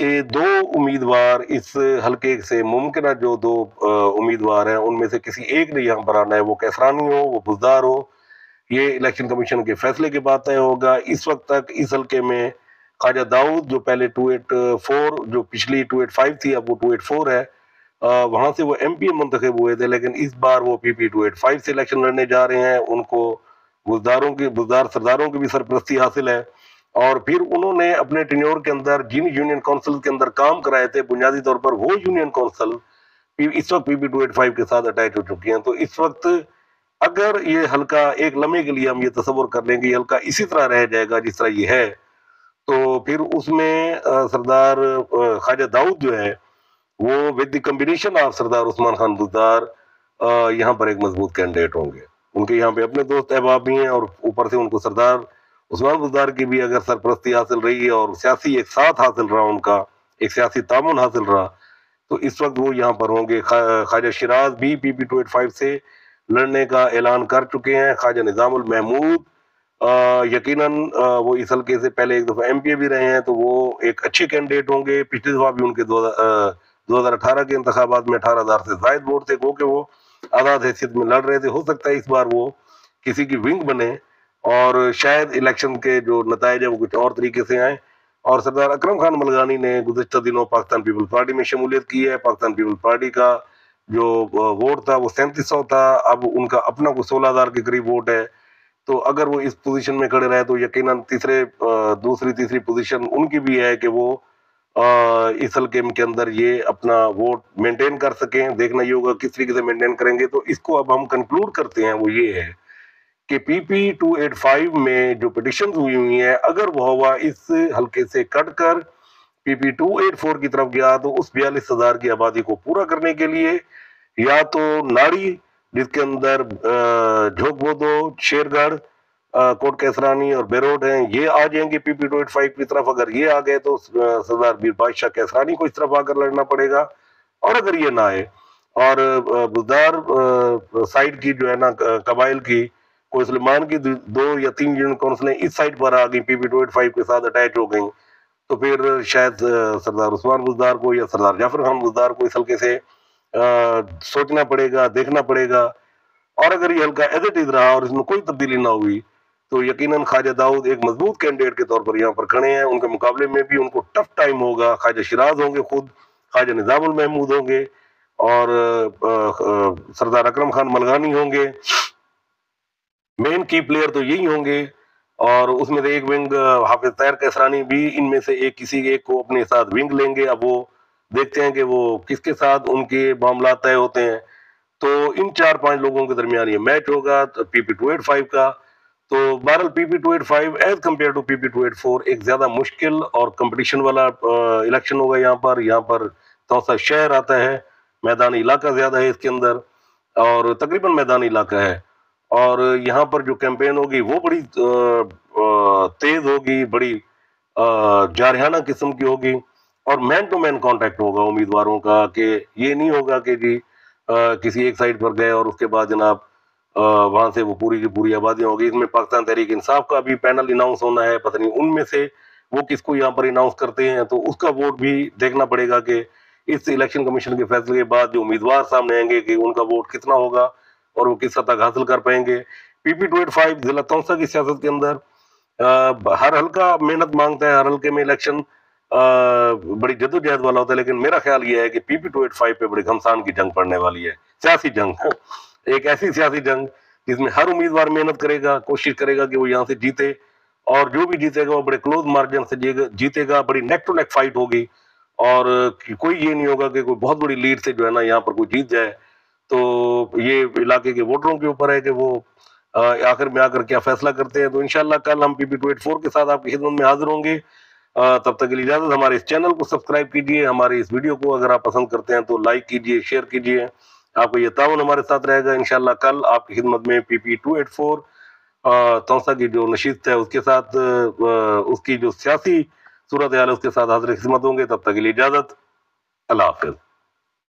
کہ دو امیدوار اس حلقے سے ممکنہ جو دو امیدوار ہیں ان میں سے کسی ایک نے یہاں پر آنا ہے، وہ کیسرانی ہو وہ بزدار ہو، یہ الیکشن کمیشن کے فیصلے کے بعد طے ہوگا۔ اس وقت تک اس حلقے میں خواجہ داؤد جو پہلے 284 جو پچھلی 285 تھی اب وہ 284 ہے، وہاں سے وہ ایم پی منتخب ہوئے تھے، لیکن اس بار وہ پی پی 285 سے الیکشن لڑنے جا رہے ہیں۔ ان کو بزدار سرداروں کی بھی سرپرستی حاصل ہے، اور پھر انہوں نے اپنے ٹینیور کے اندر جن یونین کونسل کے اندر کام کرائے تھے بنیادی طور پر وہ یونین کونسل اس وقت پی پی 285 کے ساتھ اٹیچ ہو چکی ہیں۔ تو اس وقت اگر یہ حلقہ ایک لمحے کے لیے ہم یہ تصور کر لیں گے یہ حلقہ اسی طرح رہ جائے گا جس طرح یہ ہے، تو پھر اس میں سردار خواجہ داؤد جو ہے وہ ود دی کمبینیشن آف سردار عثمان خان بزدار یہاں پر ایک مضبوط کینڈیڈیٹ ہوں گے۔ ان کے یہاں پہ اپنے دوست احباب بھی ہیں، اور اوپر سے ان کو سردار عثمان بزدار کی بھی اگر سرپرستی حاصل رہی ہے اور سیاسی ایک ساتھ حاصل رہا، ان کا ایک سیاسی تعاون حاصل رہا، تو اس وقت وہ یہاں پر ہوں گے۔ خواجہ شیراز بھی پی پی 285 سے لڑنے کا اعلان کر چکے ہیں۔ خواجہ نظام المحمود یقیناً وہ اس حلقے سے پہلے ایک دفعہ ایم پی بھی رہے ہیں، تو وہ ایک اچھے کینڈیڈیٹ ہوں گے۔ پچھلی دفعہ بھی ان کے 2018 کے انتخابات میں 18,000 سے زائد ووٹ تھے، وہ کہ وہ آزاد حیثیت میں لڑ رہے تھے۔ ہو سکتا ہے اس بار وہ کسی کی ونگ بنے اور شاید الیکشن کے جو نتائج ہیں وہ کچھ اور طریقے سے آئیں۔ اور سردار اکرم خان ملگانی نے گزشتہ دنوں پاکستان پیپل پارٹی میں شمولیت کی ہے۔ پاکستان پیپل پارٹی کا جو ووٹ تھا وہ 3700 تھا، اب ان کا اپنا کوئی 16,000 کے قریب ووٹ ہے۔ تو اگر وہ اس پوزیشن میں کھڑے رہے تو یقیناً دوسری تیسری پوزیشن ان کی بھی ہے کہ وہ اس حلقے کے اندر یہ اپنا ووٹ مینٹین کر سکیں۔ دیکھنا یہ ہوگا کس طریقے سے مینٹین کریں گے۔ تو اس کو اب ہم کنکلوڈ کرتے ہیں، وہ یہ ہے کہ پی پی 285 میں جو پٹیشنز ہوئی ہیں اگر وہ ہوا اس حلقے سے کٹ کر پی پی 284 کی طرف گیا تو اس 42,000 کی آبادی کو پورا کرنے کے لیے یا تو ناڑی جس کے اندر جھوک بودو، شیر گڑھ، کوٹ کیسرانی اور بیروڈ ہیں یہ آ جائیں گے پی پی 285 کی طرف۔ اگر یہ آ گئے تو سردار میر بادشاہ کیسرانی کو اس طرف آ کر لڑنا پڑے گا، اور اگر یہ نہ آئے اور بزدار سائڈ کی جو ہے نا قبائل کی کوئی سلیمان کی 2 یا 3 یونین کونسلیں اس سائڈ پر آ گئی، پی پی 285 کے ساتھ اٹیچ ہو گئیں، تو پھر شاید سردار عثمان بزدار کو یا سردار جعفر خان بزدار کو اس حلقے سے سوچنا پڑے گا، دیکھنا پڑے گا۔ اور اگر یہ حلقہ ایز اٹ از رہا اور اس میں کوئی تبدیلی نہ ہوئی تو یقیناً خواجہ داؤد ایک مضبوط کینڈیڈیٹ کے طور پر یہاں پر کھڑے ہیں۔ ان کے مقابلے میں بھی ان کو ٹف ٹائم ہوگا۔ خواجہ شیراز ہوں گے، خود خواجہ نظام المحمود ہوں گے، اور سردار اکرم خان ملگانی ہوں گے۔ مین کی پلیئر تو یہی ہوں گے، اور اس میں سے ایک ونگ حافظ طاہر کیسرانی بھی ان میں سے کسی ایک کو اپنے ساتھ ونگ لیں گے۔ اب وہ دیکھتے ہیں کہ وہ کس کے ساتھ ان کے معاملات طے ہوتے ہیں۔ تو ان 4-5 لوگوں کے درمیان یہ میچ ہوگا پی پی 285 کا۔ تو بہرحال پی پی 285 ایز کمپیئر ٹو پی پی 284 ایک زیادہ مشکل اور کمپٹیشن والا الیکشن ہوگا۔ یہاں پر توسا شہر آتا ہے، میدانی علاقہ زیادہ ہے اس کے اندر، اور تقریباً میدانی علاقہ ہے، اور یہاں پر جو کیمپین ہوگی وہ بڑی تیز ہوگی، بڑی جارحانہ قسم کی ہوگی، اور مین ٹو مین کانٹیکٹ ہوگا امیدواروں کا، کہ یہ نہیں ہوگا کہ جی کسی ایک سائڈ پر گئے اور اس کے بعد جناب وہاں سے وہ پوری کی پوری آبادی ہوگی۔ اس میں پاکستان تحریک انصاف کا بھی پینل اناؤنس ہونا ہے، پتہ نہیں ان میں سے وہ کس کو یہاں پر اناؤنس کرتے ہیں، تو اس کا ووٹ بھی دیکھنا پڑے گا کہ اس الیکشن کمیشن کے فیصلے کے بعد جو امیدوار سامنے آئیں گے کہ ان کا ووٹ کتنا ہوگا اور وہ کس حد تک حاصل کر پائیں گے۔ پی پی 285 ضلع تونسا کی سیاست کے اندر ہر حلقہ محنت مانگتا ہے، ہر حلقے میں الیکشن بڑی جدوجہد والا ہوتا ہے، لیکن میرا خیال یہ ہے کہ پی پی 285 پہ بڑی گھمسان کی جنگ پڑنے والی ہے، سیاسی جنگ، ایک ایسی سیاسی جنگ جس میں ہر امیدوار محنت کرے گا، کوشش کرے گا کہ وہ یہاں سے جیتے، اور جو بھی جیتے گا وہ بڑے کلوز مارجن سے جیتے گا، بڑی نیک ٹو نیک فائٹ ہوگی، اور کوئی یہ نہیں ہوگا کہ کوئی بہت بڑی لیڈ سے جو ہے نا یہاں پر کوئی جیت جائے۔ تو یہ علاقے کے ووٹروں کے اوپر ہے کہ وہ آخر میں آ کر کیا فیصلہ کرتے ہیں۔ تو انشاءاللہ کل ہم پی پی 284 کے ساتھ آپ کی خدمت میں حاضر ہوں گے۔ تب تک کے لیے اجازت، ہمارے اس چینل کو سبسکرائب کیجیے، ہمارے اس ویڈیو کو اگر آپ پسند کرتے ہیں تو لائک کیجیے، شیئر کیجیے، آپ کو یہ تعاون ہمارے ساتھ رہے گا۔ انشاءاللہ کل آپ کی خدمت میں پی پی 284 تونسا کی جو نشست ہے اس کے ساتھ اس کی جو سیاسی صورتحال ہے اس کے ساتھ حاضر خدمت ہوں گے۔ تب تک کے لیے اجازت، اللہ حافظ۔